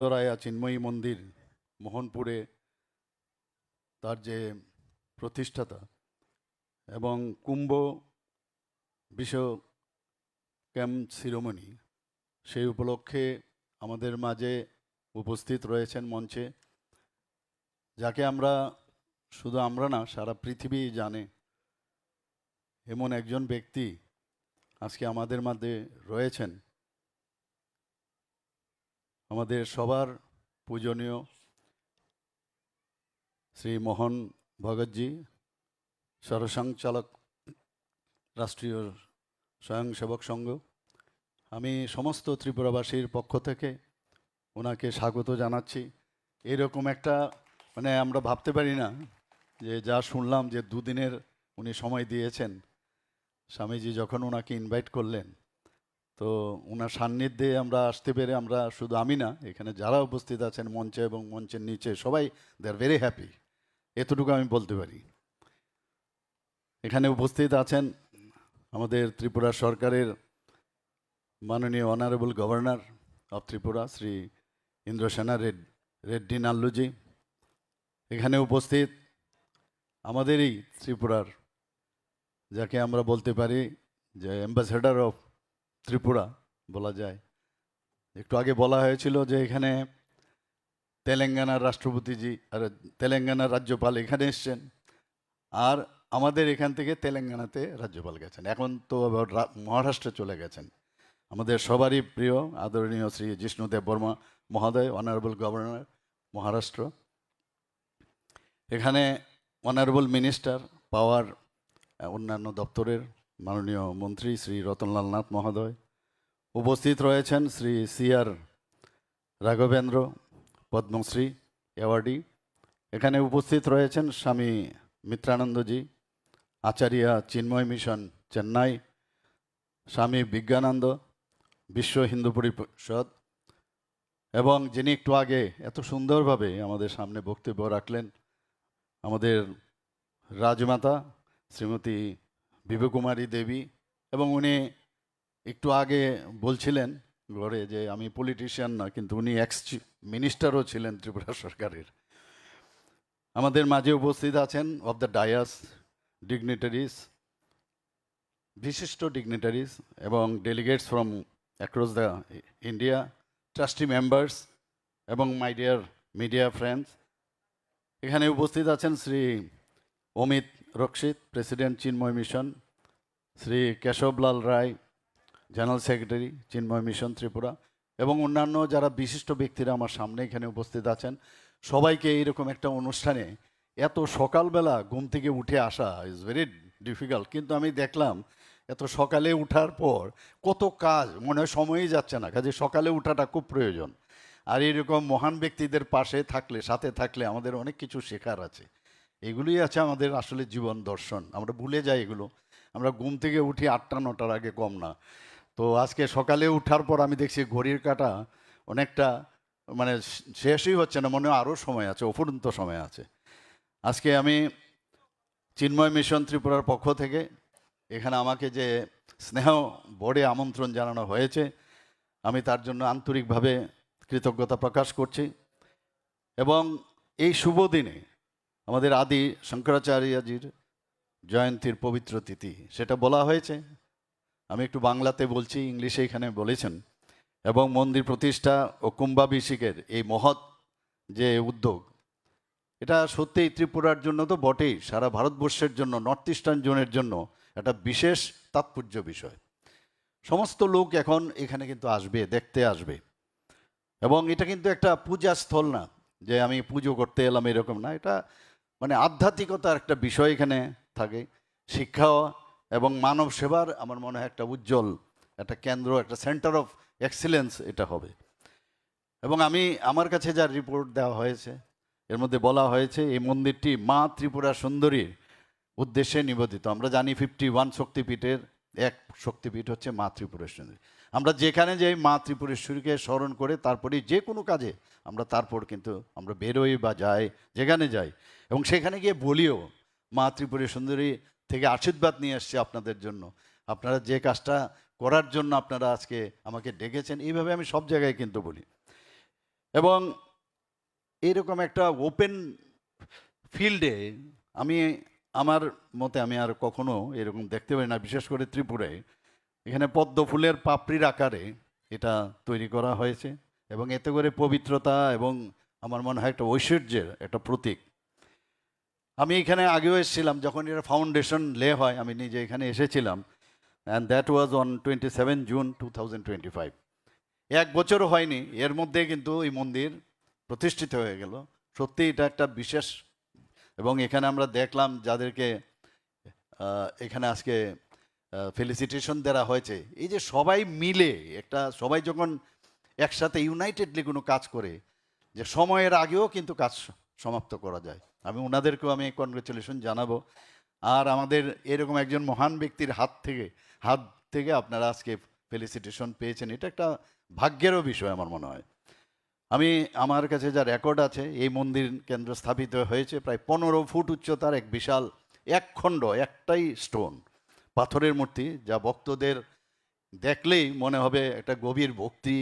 রায়া চিন্ময়ী মন্দির মোহনপুরে তার যে প্রতিষ্ঠাতা এবং কুম্ভ বিশ্ব ক্যাম্প শিরোমণি সেই উপলক্ষে আমাদের মাঝে উপস্থিত রয়েছেন মঞ্চে, যাকে আমরা শুধু আমরা না সারা পৃথিবী জানে এমন একজন ব্যক্তি আজকে আমাদের মধ্যে রয়েছেন। আমাদের সবার পূজনীয় শ্রী মোহন ভগতজি, সরসংচালক রাষ্ট্রীয় স্বয়ংসেবক সংঘ। আমি সমস্ত ত্রিপুরাবাসীর পক্ষ থেকে ওনাকে স্বাগত জানাচ্ছি। এরকম একটা আমরা ভাবতে পারি না যে যা শুনলাম যে দুদিনের উনি সময় দিয়েছেন। স্বামীজি যখন ওনাকে ইনভাইট করলেন তো ওনার সান্নিধ্যে আমরা আসতে পেরে আমরা শুধু আমি না, এখানে যারা উপস্থিত আছেন মঞ্চে এবং মঞ্চের নিচে সবাই দে আর ভেরি হ্যাপি, এতটুকু আমি বলতে পারি। এখানে উপস্থিত আছেন আমাদের ত্রিপুরা সরকারের মাননীয় honourable governor of Tripura Shri Indrasena Reddy নাল্লুজি। এখানে উপস্থিত আমাদের এই ত্রিপুরার, যাকে আমরা বলতে পারি যে অ্যাম্বাসেডার অফ ত্রিপুরা বলা যায়। একটু আগে বলা হয়েছিল যে এখানে তেলেঙ্গানার রাষ্ট্রপতিজি আর তেলেঙ্গানার রাজ্যপাল এখানে এসছেন, আর আমাদের এখান থেকে তেলেঙ্গানাতে রাজ্যপাল গেছেন, এখন তো মহারাষ্ট্রে চলে গেছেন। আমাদের সবারই প্রিয় আদরণীয় শ্রী জিষ্ণুদেব বর্মা মহোদয়, অনারেবল গভর্নর মহারাষ্ট্র। এখানে অনারেবল মিনিস্টার পাওয়ার অন্যান্য দপ্তরের মাননীয় মন্ত্রী শ্রী রতনলাল নাথ মহোদয়। উপস্থিত রয়েছেন শ্রী সিআর রাঘবেন্দ্র, পদ্মশ্রী অ্যাওয়ার্ডি। এখানে উপস্থিত রয়েছেন স্বামী মিত্রানন্দজি, আচার্য চিন্ময় মিশন চেন্নাই, স্বামী বিজ্ঞানন্দ, বিশ্ব হিন্দু পরিষদ, এবং যিনি একটু আগে এত সুন্দরভাবে আমাদের সামনে বক্তব্য রাখলেন আমাদের রাজমাতা শ্রীমতী বিবেকুমারী দেবী। এবং উনি একটু আগে বলছিলেন ঘরে যে আমি পলিটিশিয়ান না, কিন্তু উনি এক্স মিনিস্টারও ছিলেন ত্রিপুরা সরকারের। আমাদের মাঝে উপস্থিত আছেন অফ দ্য ডায়াস ডিগনিটারিজ, বিশিষ্ট ডিগনিটারিজ এবং delegates from across the India, trustee members এবং মাই ডিয়ার মিডিয়া ফ্রেন্ডস। এখানে উপস্থিত আছেন শ্রী অমিত রক্ষিত, প্রেসিডেন্ট চিন্ময় মিশন, শ্রী কেশবলাল রায়, জেনারেল সেক্রেটারি চিন্ময় মিশন ত্রিপুরা, এবং অন্যান্য যারা বিশিষ্ট ব্যক্তিরা আমার সামনে এখানে উপস্থিত আছেন। সবাইকে এইরকম একটা অনুষ্ঠানে এত সকালবেলা ঘুম থেকে উঠে আসা ইজ ভেরি ডিফিকাল্ট, কিন্তু আমি দেখলাম এত সকালে উঠার পর কত কাজ, মনে হয় সময়ই যাচ্ছে না, কাজে সকালে উঠাটা খুব প্রয়োজন। আর এরকম মহান ব্যক্তিদের পাশে থাকলে, সাথে থাকলে আমাদের অনেক কিছু শেখার আছে। এগুলোই আছে আমাদের আসলে জীবন দর্শন, আমরা ভুলে যাই এগুলো। আমরা ঘুম থেকে উঠি 8টা-9টার আগে, কম না। তো আজকে সকালে উঠার পর আমি দেখছি ঘড়ির কাঁটা অনেকটা শেষই হচ্ছে না, মনে হয় আরও সময় আছে, অফুরন্ত সময় আছে। আজকে আমি চিন্ময় মিশন ত্রিপুরার পক্ষ থেকে এখানে আমাকে যে স্নেহ বোর্ডে আমন্ত্রণ জানানো হয়েছে, আমি তার জন্য আন্তরিকভাবে কৃতজ্ঞতা প্রকাশ করছি। এবং এই শুভ দিনে আমাদের আদি শঙ্করাচার্যজির জয়ন্তীর পবিত্র তিথি, সেটা বলা হয়েছে, আমি একটু বাংলাতে বলছি, ইংলিশে এখানে বলেছেন। এবং মন্দির প্রতিষ্ঠা ও কুম্ভাভিষেকের এই মহৎ যে উদ্যোগ, এটা সত্যিই ত্রিপুরার জন্য তো বটেই, সারা ভারতবর্ষের জন্য, নর্থ ইস্টার্ন জোনের জন্য একটা বিশেষ তাৎপর্য বিষয়। সমস্ত লোক এখন এখানে কিন্তু আসবে, দেখতে আসবে। এবং এটা কিন্তু একটা পূজাস্থল না যে আমি পুজো করতে এলাম, এরকম না। এটা আধ্যাত্মিকতার একটা বিষয় এখানে থাকে, শিক্ষা এবং মানব সেবার আমার মনে হয় একটা উজ্জ্বল একটা কেন্দ্র, একটা সেন্টার অফ এক্সিলেন্স এটা হবে। এবং আমার কাছে যা রিপোর্ট দেওয়া হয়েছে এর মধ্যে বলা হয়েছে এই মন্দিরটি মা ত্রিপুরা সুন্দরীর উদ্দেশ্যে নিবেদিত। আমরা জানি 51 শক্তিপীঠের এক শক্তিপীঠ হচ্ছে মা ত্রিপুরা সুন্দরী। আমরা যেখানে যাই মা ত্রিপুরেশ্বরীকে স্মরণ করে তারপরেই যে কোনো কাজে তারপর কিন্তু আমরা বেরোই বা যাই, যেখানে যাই, এবং সেখানে গিয়ে বলিও মা ত্রিপুরা সুন্দরী থেকে আশীর্বাদ নিয়ে আসছে আপনাদের জন্য, আপনারা যে কাজটা করার জন্য আপনারা আজকে আমাকে ডেকেছেন, এইভাবে আমি সব জায়গায় কিন্তু বলি। এবং এরকম একটা ওপেন ফিল্ডে আমি আমার মতে আমি আর কখনো এরকম দেখতে পারি না, বিশেষ করে ত্রিপুরায়। এখানে পদ্ম ফুলের পাপড়ির আকারে এটা তৈরি করা হয়েছে এবং এতে করে পবিত্রতা এবং আমার মনে হয় একটা ঐশ্বর্যের একটা প্রতীক। আমি এখানে আগেও এসেছিলাম যখন এটা ফাউন্ডেশন লে হয়, আমি নিজে এখানে এসেছিলাম, and that was on 27 June 2025। 1 বছরও হয়নি, এর মধ্যে কিন্তু এই মন্দির প্রতিষ্ঠিত হয়ে গেল। সত্যি এটা একটা বিশেষ, এবং এখানে আমরা দেখলাম যাদেরকে এখানে আজকে ফেলিসিটেশন দেওয়া হয়েছে, এই যে সবাই মিলে একটা, সবাই যখন একসাথে ইউনাইটেডলি কোনো কাজ করে, যে সময়ের আগেও কিন্তু কাজ সমাপ্ত করা যায়। আমি ওনাদেরকেও আমি কনগ্রেচুলেশন জানাবো। আর আমাদের এরকম একজন মহান ব্যক্তির হাত থেকে আপনারা আজকে ফেলিসিটেশন পেয়েছেন, এটা একটা ভাগ্যেরও বিষয় আমার মনে হয়। আমার কাছে যা রেকর্ড আছে, এই মন্দির কেন্দ্র স্থাপিত হয়েছে প্রায় 15 ফুট উচ্চতার এক বিশাল একখণ্ড, একটাই স্টোন পাথরের মূর্তি, যা ভক্তদের দেখলেই মনে হবে একটা গভীর ভক্তি,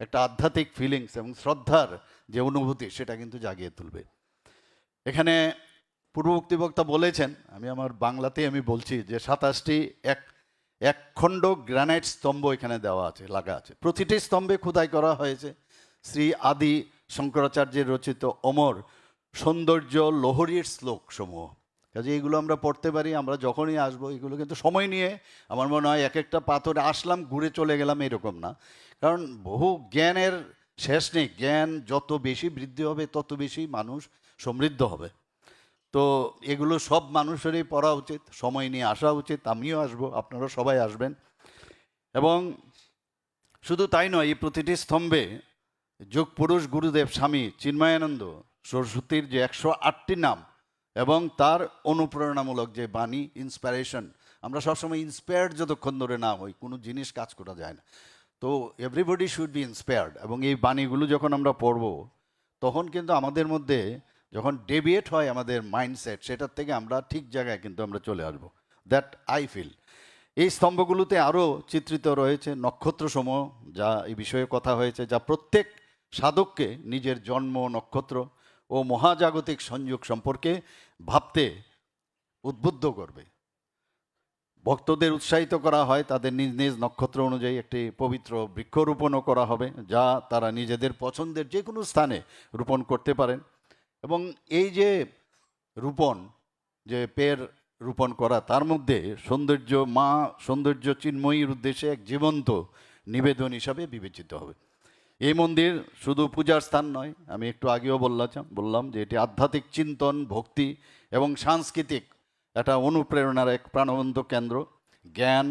একটা আধ্যাত্মিক ফিলিংস এবং শ্রদ্ধার যে অনুভূতি, সেটা কিন্তু জাগিয়ে তুলবে। এখানে পূর্ববর্তী বক্তা বলেছেন, আমি আমার বাংলাতেই আমি বলছি, যে 27টি একখণ্ড গ্রানাইট স্তম্ভ এখানে দেওয়া আছে, লাগা আছে। প্রতিটি স্তম্ভে খোদাই করা হয়েছে শ্রী আদি শঙ্করাচার্যের রচিত অমর সৌন্দর্য লোহরীর শ্লোক সমূহ। কাজে এগুলো আমরা পড়তে পারি, আমরা যখনই আসবো এগুলো কিন্তু সময় নিয়ে, আমার মনে হয় এক একটা পাথরে আসলাম ঘুরে চলে গেলাম এরকম না, কারণ বহু জ্ঞানের শেষ নেই। জ্ঞান যত বেশি বৃদ্ধি হবে তত বেশি মানুষ সমৃদ্ধ হবে। তো এগুলো সব মানুষেরই পড়া উচিত, সময় নিয়ে আসা উচিত। আমিও আসবো, আপনারা সবাই আসবেন। এবং শুধু তাই নয়, এই প্রতিটি স্তম্ভে যোগ পুরুষ গুরুদেব স্বামী চিন্ময়ানন্দ সরস্বতীর যে 108টি নাম এবং তার অনুপ্রেরণামূলক যে বাণী, ইন্সপিরেশন। আমরা সবসময় ইন্সপায়ার্ড যতক্ষণ ধরে না হই, কোনো জিনিস কাজ করা যায় না। তো এভরিবডি শুড বি ইন্সপায়ার্ড। এবং এই বাণীগুলো যখন আমরা পড়ব, তখন কিন্তু আমাদের মধ্যে যখন ডেভিয়েট হয় আমাদের মাইন্ডসেট, সেটার থেকে আমরা ঠিক জায়গায় কিন্তু আমরা চলে আসব, দ্যাট আই ফিল। এই স্তম্ভগুলোতে আরও চিত্রিত রয়েছে নক্ষত্রসমূহ, যা এই বিষয়ে কথা হয়েছে, যা প্রত্যেক সাধককে নিজের জন্ম নক্ষত্র ও মহাজাগতিক সংযোগ সম্পর্কে ভাবতে উদ্বুদ্ধ করবে। ভক্তদের উৎসাহিত করা হয়, তাদের নিজ নিজ নক্ষত্র অনুযায়ী একটি পবিত্র বৃক্ষরোপণও করা হবে, যা তারা নিজেদের পছন্দের যে কোনো স্থানে রোপণ করতে পারেন। এবং এই যে রোপণ, যে পের রোপণ করা, তার মধ্যে সৌন্দর্য চিন্ময়ীর উদ্দেশ্যে এক জীবন্ত নিবেদন হিসাবে বিবেচিত হবে। এই মন্দির শুধু পূজার স্থান নয়, আমি একটু আগেও বললাম যে এটি আধ্যাত্মিক চিন্তন, ভক্তি এবং সাংস্কৃতিক একটা অনুপ্রেরণার এক প্রাণবন্ত কেন্দ্র। জ্ঞান,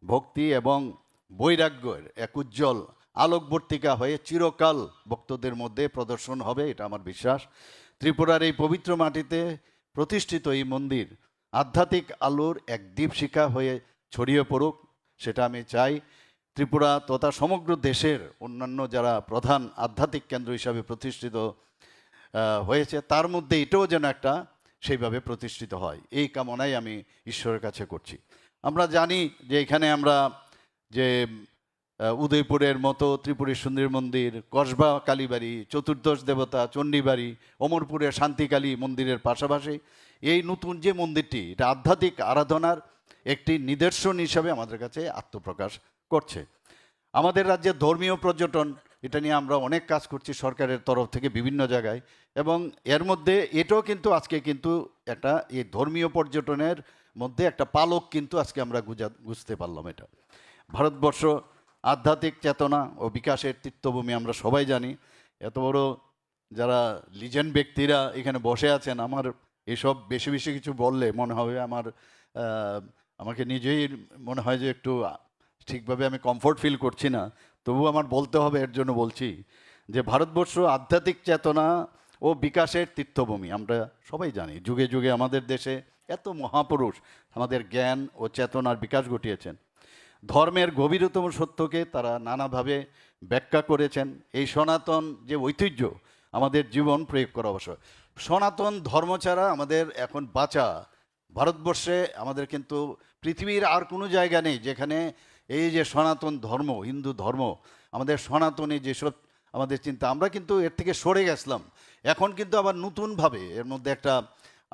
ভক্তি এবং বৈরাগ্যের এক উজ্জ্বল আলোকবর্তিকা হয়ে চিরকাল ভক্তদের মধ্যে প্রদর্শন হবে, এটা আমার বিশ্বাস। ত্রিপুরার এই পবিত্র মাটিতে প্রতিষ্ঠিত এই মন্দির আধ্যাত্মিক আলোর এক দীপশিখা হয়ে ছড়িয়ে পড়ুক, সেটা আমি চাই। ত্রিপুরা তথা সমগ্র দেশের অন্যান্য যারা প্রধান আধ্যাত্মিক কেন্দ্র হিসাবে প্রতিষ্ঠিত হয়েছে, তার মধ্যে এটাও যেন একটা সেইভাবে প্রতিষ্ঠিত হয়, এই কামনাই আমি ঈশ্বরের কাছে করছি। আমরা জানি যে এখানে আমরা যে উদয়পুরের মতো ত্রিপুরের সুন্দরী মন্দির, কসবা কালীবাড়ি, চতুর্দশ দেবতা চণ্ডীবাড়ি, অমরপুরের শান্তিকালী মন্দিরের পাশাপাশি এই নতুন যে মন্দিরটি, এটা আধ্যাত্মিক আরাধনার একটি নিদর্শন হিসাবে আমাদের কাছে আত্মপ্রকাশ করছে। আমাদের রাজ্যের ধর্মীয় পর্যটন, এটা নিয়ে আমরা অনেক কাজ করছি সরকারের তরফ থেকে বিভিন্ন জায়গায়, এবং এর মধ্যে এটাও কিন্তু আজকে কিন্তু একটা এই ধর্মীয় পর্যটনের মধ্যে একটা পালক কিন্তু আজকে আমরা বুঝতে পারলাম। এটা ভারতবর্ষ আধ্যাত্মিক চেতনা ও বিকাশের তীর্থভূমি, আমরা সবাই জানি। এত বড় যারা লিজেন্ড ব্যক্তিরা এখানে বসে আছেন, আমার এসব বেশি বেশি কিছু বললে মনে হবে আমাকে নিজেই মনে হয় যে একটু ঠিকভাবে আমি কমফোর্ট ফিল করছি না, তবু আমার বলতে হবে। এর জন্য বলছি যে ভারতবর্ষ আধ্যাত্মিক চেতনা ও বিকাশের তীর্থভূমি। আমরা সবাই জানি যুগে যুগে আমাদের দেশে এত মহাপুরুষ আমাদের জ্ঞান ও চেতনার বিকাশ ঘটিয়েছেন। ধর্মের গভীরতম সত্যকে তারা নানাভাবে ব্যাখ্যা করেছেন। এই সনাতন যে ঐতিহ্য আমাদের জীবন প্রয়োগ করা অবশ্যই। সনাতন ধর্ম ছাড়া আমাদের এখন বাঁচা, ভারতবর্ষে আমাদের কিন্তু পৃথিবীর আর কোনো জায়গা নেই যেখানে এই যে সনাতন ধর্ম, হিন্দু ধর্ম, আমাদের সনাতনী যেসব আমাদের চিন্তা। আমরা কিন্তু এর থেকে সরে গেছিলাম, এখন কিন্তু আবার নতুনভাবে এর মধ্যে একটা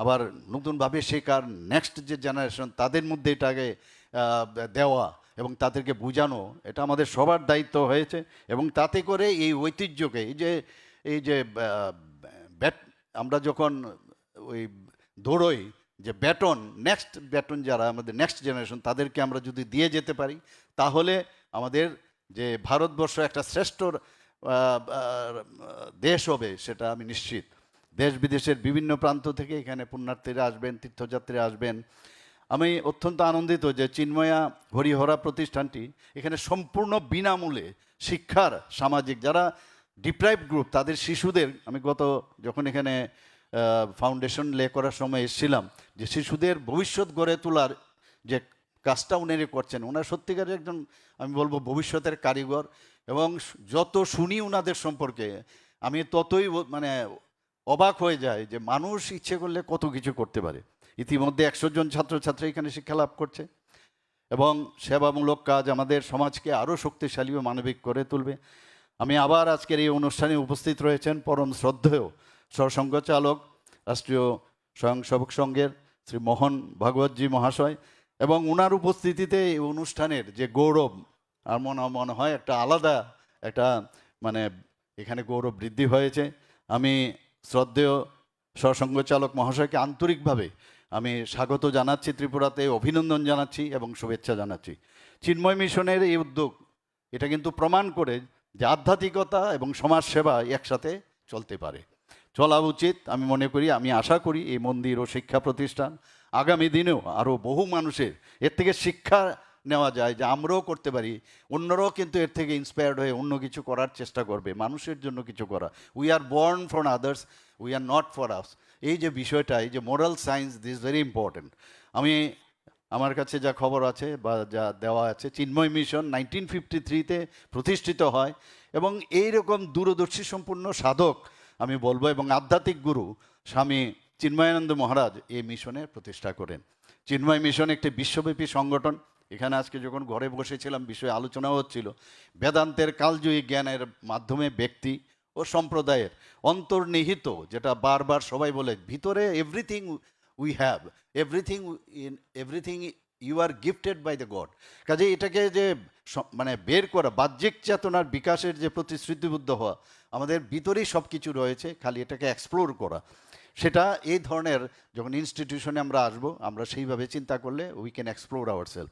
আবার নতুনভাবে শেখার নেক্সট যে জেনারেশন তাদের মধ্যে এটাকে দেওয়া এবং তাদেরকে বোঝানো, এটা আমাদের সবার দায়িত্ব হয়েছে। এবং তাতে করে এই ঐতিহ্যকে এই যে ব্যাট আমরা যখন ওই দৌড়ই যে ব্যাটন, নেক্সট ব্যাটন যারা আমাদের নেক্সট জেনারেশন তাদেরকে আমরা যদি দিয়ে যেতে পারি, তাহলে আমাদের যে ভারতবর্ষ একটা শ্রেষ্ঠ দেশ হবে সেটা আমি নিশ্চিত। দেশ বিদেশের বিভিন্ন প্রান্ত থেকে এখানে পুণ্যার্থীরা আসবেন, তীর্থযাত্রীরা আসবেন। আমি অত্যন্ত আনন্দিত যে চিন্ময়া হরিহরা প্রতিষ্ঠানটি এখানে সম্পূর্ণ বিনামূল্যে শিক্ষার সামাজিক যারা ডিপ্রাইভ গ্রুপ তাদের শিশুদের, আমি যখন এখানে ফাউন্ডেশন লে করার সময় এসেছিলাম, যে শিশুদের ভবিষ্যৎ গড়ে তোলার যে কাজটা উনি করছেন, ওনার সত্যিকারের একজন আমি বলবো ভবিষ্যতের কারিগর। এবং যত শুনি ওনাদের সম্পর্কে আমি ততই মানে অবাক হয়ে যায় যে মানুষ ইচ্ছে করলে কত কিছু করতে পারে। ইতিমধ্যে 100 জন ছাত্রছাত্রী এখানে শিক্ষা লাভ করছে এবং সেবামূলক কাজ আমাদের সমাজকে আরও শক্তিশালী ও মানবিক করে তুলবে। আমি আবার আজকের এই অনুষ্ঠানে উপস্থিত রয়েছেন পরম শ্রদ্ধেয় সরসংঘ চালক রাষ্ট্রীয় স্বয়ংসেবক সংঘের শ্রী মোহন ভাগবতজি মহাশয়, এবং ওনার উপস্থিতিতে এই অনুষ্ঠানের যে গৌরব আর মনে হয় একটা আলাদা একটা মানে এখানে গৌরব বৃদ্ধি হয়েছে। আমি শ্রদ্ধেয় সরসংঘ চালক মহাশয়কে আন্তরিকভাবে আমি স্বাগত জানাচ্ছি ত্রিপুরাতে, অভিনন্দন জানাচ্ছি এবং শুভেচ্ছা জানাচ্ছি। চিন্ময় মিশনের এই উদ্যোগ এটা কিন্তু প্রমাণ করে যে আধ্যাত্মিকতা এবং সমাজসেবা একসাথে চলতে পারে, চলা উচিত। আমি মনে করি, আমি আশা করি এই মন্দির ও শিক্ষা প্রতিষ্ঠান আগামী দিনেও আরও বহু মানুষের এর থেকে শিক্ষা নেওয়া যায়, যে আমরাও করতে পারি, অন্যরাও কিন্তু এর থেকে ইন্সপায়ার্ড হয়ে অন্য কিছু করার চেষ্টা করবে, মানুষের জন্য কিছু করা। We are born for others, we are not for us. এই যে বিষয়টা, এই যে moral science, this very important. আমার কাছে যা খবর আছে বা যা দেওয়া আছে, চিন্ময় মিশন 1953-তে প্রতিষ্ঠিত হয় এবং এইরকম দূরদর্শী সম্পূর্ণ সাধক আমি বলবো এবং আধ্যাত্মিক গুরু স্বামী চিন্ময়ানন্দ মহারাজ এই মিশনের প্রতিষ্ঠা করেন। চিন্ময় মিশন একটি বিশ্বব্যাপী সংগঠন। এখানে আজকে যখন ঘরে বসেছিলাম বিষয়ে আলোচনা হচ্ছিল, বেদান্তের কালজয়ী জ্ঞানের মাধ্যমে ব্যক্তি ও সম্প্রদায়ের অন্তর্নিহিত, যেটা বারবার সবাই বলে, ভিতরে everything we have, everything you are gifted by the god. কাজে এটাকে যে মানে বের করা, বাহ্যিক চেতনার বিকাশের যে প্রতিশ্রুতিবদ্ধ হওয়া, আমাদের ভিতরেই সব কিছু রয়েছে, খালি এটাকে এক্সপ্লোর করা। সেটা এই ধরনের যখন ইনস্টিটিউশনে আমরা আসব, আমরা সেইভাবে চিন্তা করলে we can explore our self.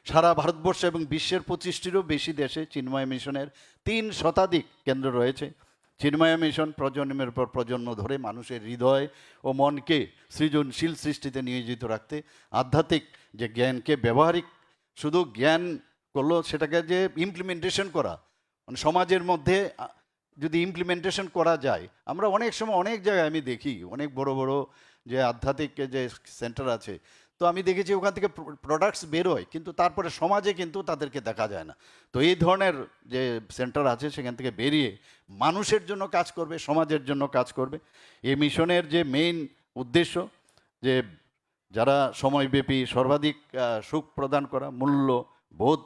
সারা ভারতবর্ষ এবং বিশ্বের 25টিরও বেশি দেশে চিন্ময় মিশনের 3 শতাধিক কেন্দ্র রয়েছে। চিন্ময় মিশন প্রজন্মের পর প্রজন্ম ধরে মানুষের হৃদয় ও মনকে সৃজনশীল সৃষ্টিতে নিয়োজিত রাখতে, আধ্যাত্মিক যে জ্ঞানকে ব্যবহারিক শুধু জ্ঞান করলো, সেটাকে যে ইমপ্লিমেন্টেশন করা, মানে সমাজের মধ্যে যদি ইমপ্লিমেন্টেশন করা যায়। আমরা অনেক সময় অনেক জায়গায় আমি দেখি অনেক বড় বড় যে আধ্যাত্মিক যে সেন্টার আছে, তো আমি দেখেছি ওখান থেকে প্রোডাক্টস বেরোয়, কিন্তু তারপরে সমাজে কিন্তু তাদেরকে দেখা যায় না। তো এই ধরনের যে সেন্টার আছে সেখান থেকে বেরিয়ে মানুষের জন্য কাজ করবে, সমাজের জন্য কাজ করবে। এই মিশনের যে মেইন উদ্দেশ্য, যে যারা সময়ব্যাপী সর্বাধিক সুখ প্রদান করা, মূল্য বোধ,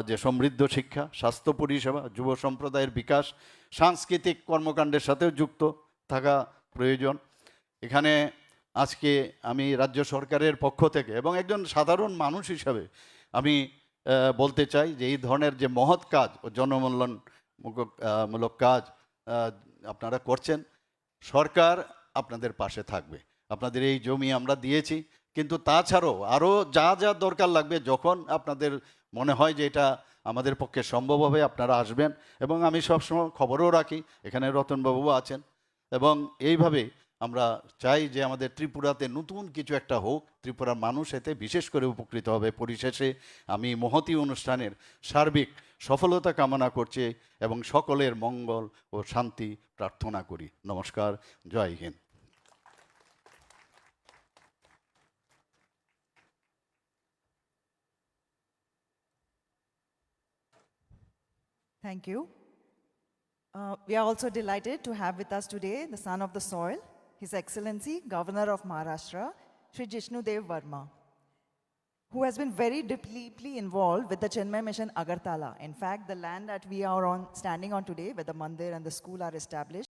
যে সমৃদ্ধ শিক্ষা, স্বাস্থ্য পরিষেবা, যুব সম্প্রদায়ের বিকাশ, সাংস্কৃতিক কর্মকাণ্ডের সাথেও যুক্ত থাকা প্রয়োজন। এখানে আজকে আমি রাজ্য সরকারের পক্ষ থেকে এবং একজন সাধারণ মানুষ হিসাবে আমি বলতে চাই যে এই ধরনের যে মহৎ কাজ ও জনমূলক কাজ আপনারা করছেন, সরকার আপনাদের পাশে থাকবে। আপনাদের এই জমি আমরা দিয়েছি, কিন্তু তাছাড়াও আরও যা যা দরকার লাগবে, যখন আপনাদের মনে হয় যে এটা আমাদের পক্ষে সম্ভব হবে, আপনারা আসবেন। এবং আমি সবসময় খবরও রাখি, এখানে রতনবাবুও আছেন, এবং এইভাবে আমরা চাই যে আমাদের ত্রিপুরাতে নতুন কিছু একটা হোক, ত্রিপুরার মানুষ এতে বিশেষ করে উপকৃত হবে। পরিশেষে আমি মহতী অনুষ্ঠানের সার্বিক সফলতা কামনা করছি এবং সকলের মঙ্গল ও শান্তি প্রার্থনা করি। নমস্কার, জয় Hind. Thank you. We are also delighted to have with us today the son of the soil, His Excellency, Governor of Maharashtra, Shri Jishnudev Verma, who has been very deeply involved with the Chenmay Mission Agartala. In fact, the land that we are on, standing on today, where the mandir and the school are established,